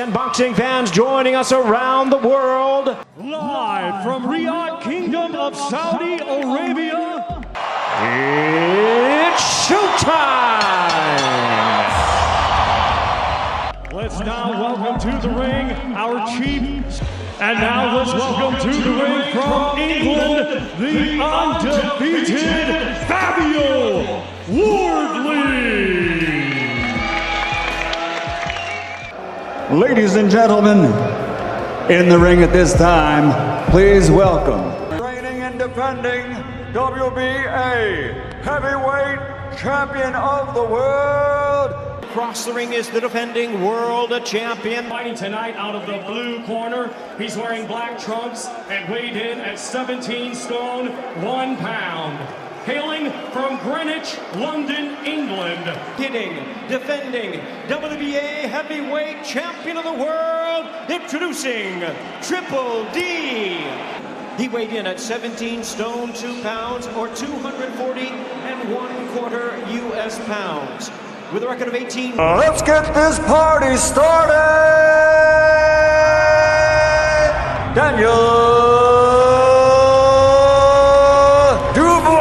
And boxing fans joining us around the world. Live from Riyadh, Kingdom of Saudi Arabia. It's showtime! Let's now welcome to the ring our chief. And now let's welcome to the ring from England, the undefeated Fabio Wardley. Ladies and gentlemen, in the ring at this time, please welcome reigning and defending WBA heavyweight champion of the world. Across the ring is the defending world champion. Fighting tonight out of the blue corner, he's wearing black trunks and weighed in at 17 stone, 1 pound. Hailing from Greenwich, London, England. Hitting, defending, WBA heavyweight champion of the world, introducing Triple D. He weighed in at 17 stone, 2 pounds, or 240 1/4 US pounds. With a record of 18. Let's get this party started! Daniel Dubois!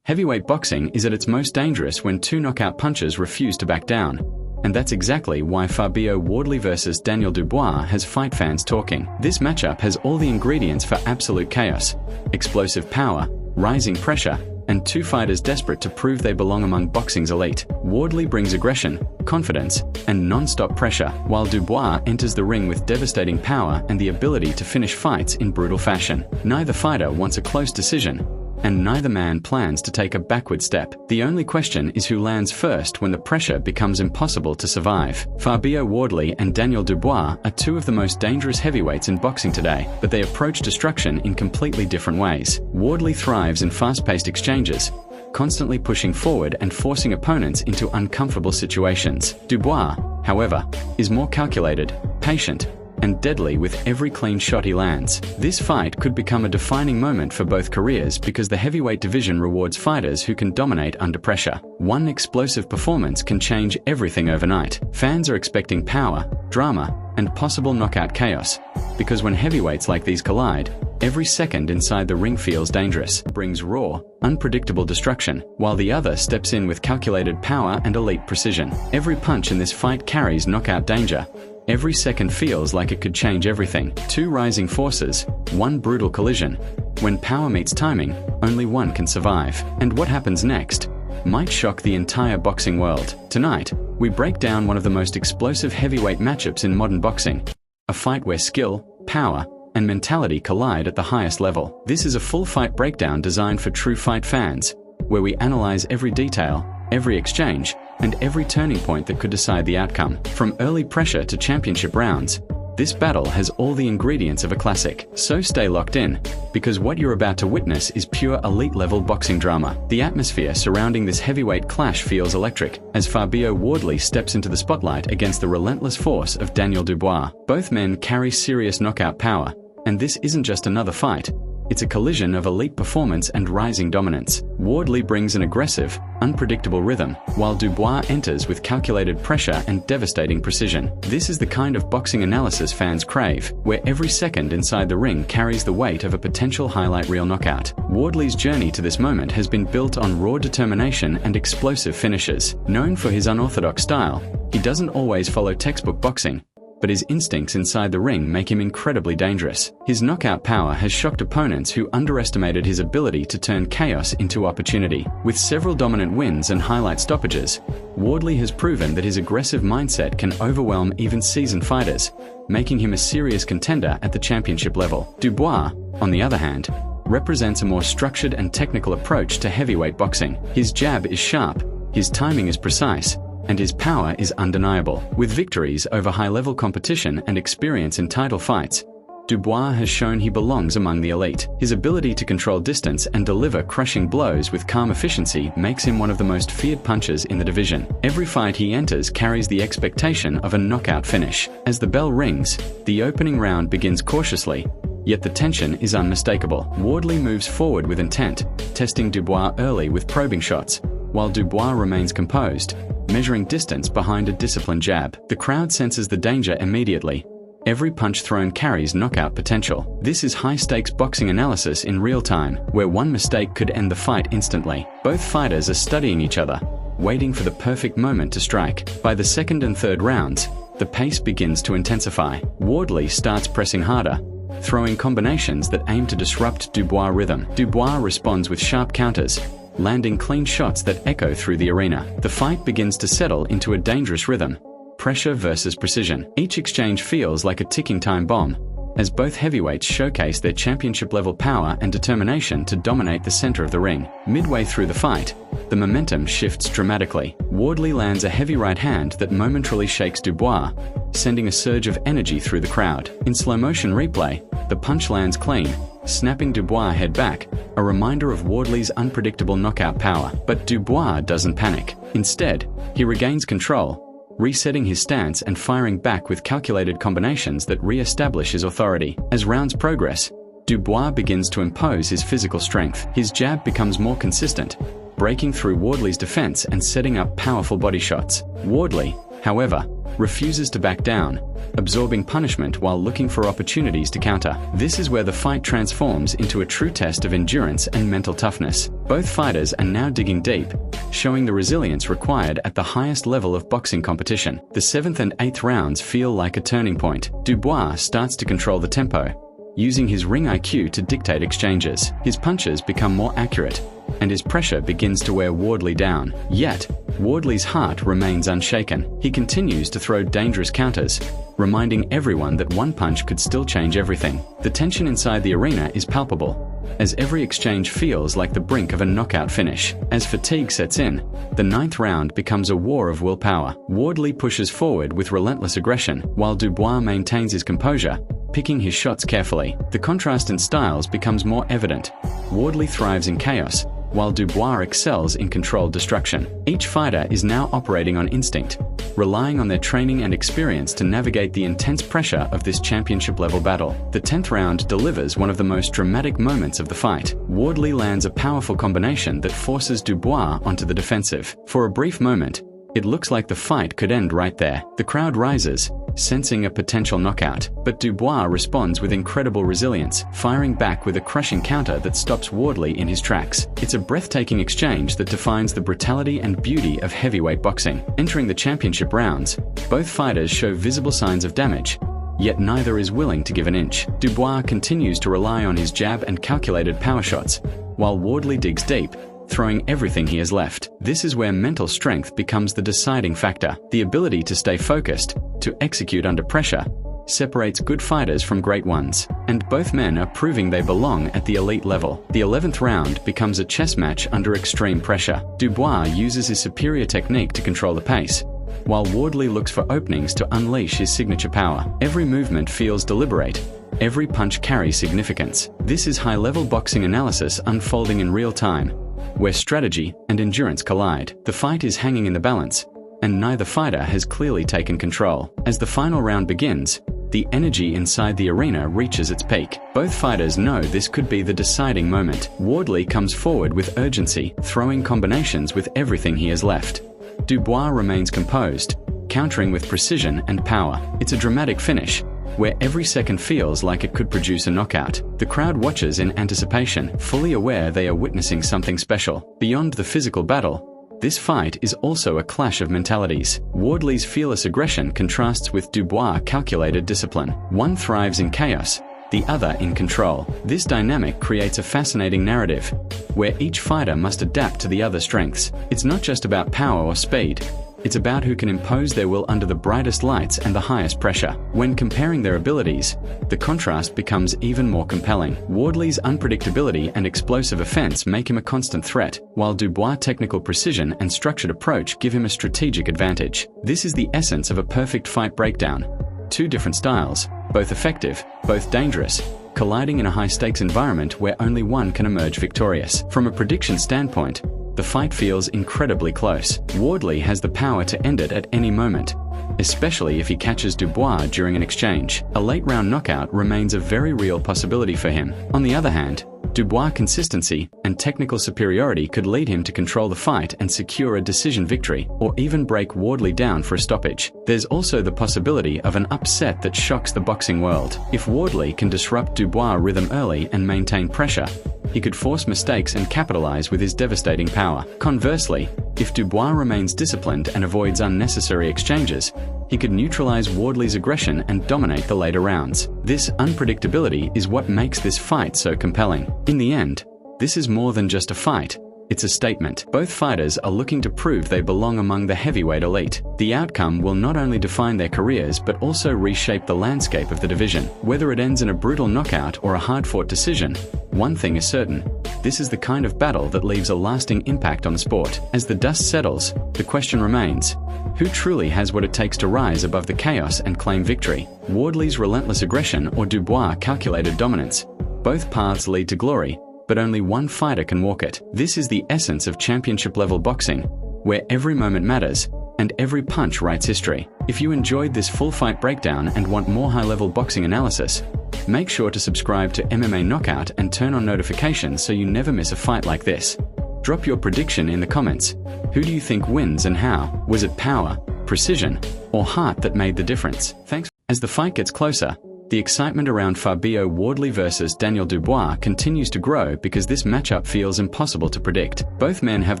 Heavyweight boxing is at its most dangerous when two knockout punchers refuse to back down. And that's exactly why Fabio Wardley versus Daniel Dubois has fight fans talking. This matchup has all the ingredients for absolute chaos: explosive power, rising pressure, and two fighters desperate to prove they belong among boxing's elite. Wardley brings aggression, confidence, and non-stop pressure, while Dubois enters the ring with devastating power and the ability to finish fights in brutal fashion. Neither fighter wants a close decision, and neither man plans to take a backward step. The only question is who lands first when the pressure becomes impossible to survive. Fabio Wardley and Daniel Dubois are two of the most dangerous heavyweights in boxing today, but they approach destruction in completely different ways. Wardley thrives in fast-paced exchanges, constantly pushing forward and forcing opponents into uncomfortable situations. Dubois, however, is more calculated, patient, and deadly with every clean shot he lands. This fight could become a defining moment for both careers because the heavyweight division rewards fighters who can dominate under pressure. One explosive performance can change everything overnight. Fans are expecting power, drama, and possible knockout chaos, because when heavyweights like these collide, every second inside the ring feels dangerous, brings raw, unpredictable destruction, while the other steps in with calculated power and elite precision. Every punch in this fight carries knockout danger. Every second feels like it could change everything. Two rising forces, one brutal collision. When power meets timing, only one can survive. And what happens next might shock the entire boxing world. Tonight, we break down one of the most explosive heavyweight matchups in modern boxing. A fight where skill, power, and mentality collide at the highest level. This is a full fight breakdown designed for true fight fans, where we analyze every detail, every exchange, and every turning point that could decide the outcome. From early pressure to championship rounds, this battle has all the ingredients of a classic. So stay locked in, because what you're about to witness is pure elite-level boxing drama. The atmosphere surrounding this heavyweight clash feels electric, as Fabio Wardley steps into the spotlight against the relentless force of Daniel Dubois. Both men carry serious knockout power, and this isn't just another fight. It's a collision of elite performance and rising dominance. Wardley brings an aggressive, unpredictable rhythm, while Dubois enters with calculated pressure and devastating precision. This is the kind of boxing analysis fans crave, where every second inside the ring carries the weight of a potential highlight reel knockout. Wardley's journey to this moment has been built on raw determination and explosive finishes. Known for his unorthodox style, he doesn't always follow textbook boxing, but his instincts inside the ring make him incredibly dangerous. His knockout power has shocked opponents who underestimated his ability to turn chaos into opportunity. With several dominant wins and highlight stoppages, Wardley has proven that his aggressive mindset can overwhelm even seasoned fighters, making him a serious contender at the championship level. Dubois, on the other hand, represents a more structured and technical approach to heavyweight boxing. His jab is sharp, his timing is precise, and his power is undeniable. With victories over high-level competition and experience in title fights, Dubois has shown he belongs among the elite. His ability to control distance and deliver crushing blows with calm efficiency makes him one of the most feared punchers in the division. Every fight he enters carries the expectation of a knockout finish. As the bell rings, the opening round begins cautiously, yet the tension is unmistakable. Wardley moves forward with intent, testing Dubois early with probing shots, while Dubois remains composed, measuring distance behind a disciplined jab. The crowd senses the danger immediately. Every punch thrown carries knockout potential. This is high-stakes boxing analysis in real time, where one mistake could end the fight instantly. Both fighters are studying each other, waiting for the perfect moment to strike. By the second and third rounds, the pace begins to intensify. Wardley starts pressing harder, throwing combinations that aim to disrupt Dubois' rhythm. Dubois responds with sharp counters, landing clean shots that echo through the arena. The fight begins to settle into a dangerous rhythm. Pressure versus precision. Each exchange feels like a ticking time bomb, as both heavyweights showcase their championship-level power and determination to dominate the center of the ring. Midway through the fight, the momentum shifts dramatically. Wardley lands a heavy right hand that momentarily shakes Dubois, sending a surge of energy through the crowd. In slow-motion replay, the punch lands clean, snapping Dubois' head back, a reminder of Wardley's unpredictable knockout power. But Dubois doesn't panic. Instead, he regains control, resetting his stance and firing back with calculated combinations that re-establish his authority. As rounds progress, Dubois begins to impose his physical strength. His jab becomes more consistent, breaking through Wardley's defense and setting up powerful body shots. Wardley, however, refuses to back down, absorbing punishment while looking for opportunities to counter. This is where the fight transforms into a true test of endurance and mental toughness. Both fighters are now digging deep, showing the resilience required at the highest level of boxing competition. The 7th and 8th rounds feel like a turning point. Dubois starts to control the tempo, using his ring IQ to dictate exchanges. His punches become more accurate, and his pressure begins to wear Wardley down. Yet, Wardley's heart remains unshaken. He continues to throw dangerous counters, reminding everyone that one punch could still change everything. The tension inside the arena is palpable, as every exchange feels like the brink of a knockout finish. As fatigue sets in, the 9th round becomes a war of willpower. Wardley pushes forward with relentless aggression, while Dubois maintains his composure, picking his shots carefully. The contrast in styles becomes more evident. Wardley thrives in chaos, while Dubois excels in controlled destruction. Each fighter is now operating on instinct, relying on their training and experience to navigate the intense pressure of this championship-level battle. The 10th round delivers one of the most dramatic moments of the fight. Wardley lands a powerful combination that forces Dubois onto the defensive. For a brief moment, it looks like the fight could end right there. The crowd rises, sensing a potential knockout, but Dubois responds with incredible resilience, firing back with a crushing counter that stops Wardley in his tracks. It's a breathtaking exchange that defines the brutality and beauty of heavyweight boxing. Entering the championship rounds, both fighters show visible signs of damage, yet neither is willing to give an inch. Dubois continues to rely on his jab and calculated power shots, while Wardley digs deep, throwing everything he has left. This is where mental strength becomes the deciding factor. The ability to stay focused, to execute under pressure, separates good fighters from great ones, and both men are proving they belong at the elite level. The 11th round becomes a chess match under extreme pressure. Dubois uses his superior technique to control the pace, while Wardley looks for openings to unleash his signature power. Every movement feels deliberate. Every punch carries significance. This is high-level boxing analysis unfolding in real time, where strategy and endurance collide. The fight is hanging in the balance, and neither fighter has clearly taken control. As the final round begins, the energy inside the arena reaches its peak. Both fighters know this could be the deciding moment. Wardley comes forward with urgency, throwing combinations with everything he has left. Dubois remains composed, countering with precision and power. It's a dramatic finish, where every second feels like it could produce a knockout. The crowd watches in anticipation, fully aware they are witnessing something special. Beyond the physical battle, this fight is also a clash of mentalities. Wardley's fearless aggression contrasts with Dubois' calculated discipline. One thrives in chaos, the other in control. This dynamic creates a fascinating narrative, where each fighter must adapt to the other's strengths. It's not just about power or speed. It's about who can impose their will under the brightest lights and the highest pressure. When comparing their abilities, the contrast becomes even more compelling. Wardley's unpredictability and explosive offense make him a constant threat, while Dubois' technical precision and structured approach give him a strategic advantage. This is the essence of a perfect fight breakdown. Two different styles, both effective, both dangerous, colliding in a high-stakes environment where only one can emerge victorious. From a prediction standpoint, the fight feels incredibly close. Wardley has the power to end it at any moment, especially if he catches Dubois during an exchange. A late-round knockout remains a very real possibility for him. On the other hand, Dubois' consistency and technical superiority could lead him to control the fight and secure a decision victory, or even break Wardley down for a stoppage. There's also the possibility of an upset that shocks the boxing world. If Wardley can disrupt Dubois' rhythm early and maintain pressure, he could force mistakes and capitalize with his devastating power. Conversely, if Dubois remains disciplined and avoids unnecessary exchanges, he could neutralize Wardley's aggression and dominate the later rounds. This unpredictability is what makes this fight so compelling. In the end, this is more than just a fight. It's a statement. Both fighters are looking to prove they belong among the heavyweight elite. The outcome will not only define their careers but also reshape the landscape of the division. Whether it ends in a brutal knockout or a hard-fought decision, one thing is certain: this is the kind of battle that leaves a lasting impact on the sport. As the dust settles, the question remains: who truly has what it takes to rise above the chaos and claim victory? Wardley's relentless aggression or Dubois' calculated dominance? Both paths lead to glory, but only one fighter can walk it. This is the essence of championship-level boxing, where every moment matters and every punch writes history. If you enjoyed this full fight breakdown and want more high-level boxing analysis, make sure to subscribe to MMA Knockout and turn on notifications so you never miss a fight like this. Drop your prediction in the comments. Who do you think wins and how? Was it power, precision, or heart that made the difference? Thanks. As the fight gets closer, the excitement around Fabio Wardley versus Daniel Dubois continues to grow because this matchup feels impossible to predict. Both men have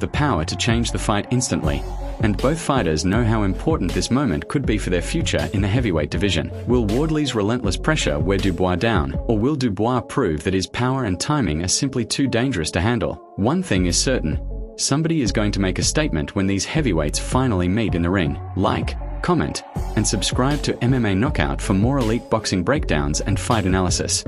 the power to change the fight instantly, and both fighters know how important this moment could be for their future in the heavyweight division. Will Wardley's relentless pressure wear Dubois down, or will Dubois prove that his power and timing are simply too dangerous to handle? One thing is certain: somebody is going to make a statement when these heavyweights finally meet in the ring. Like, comment, and subscribe to MMA Knockout for more elite boxing breakdowns and fight analysis.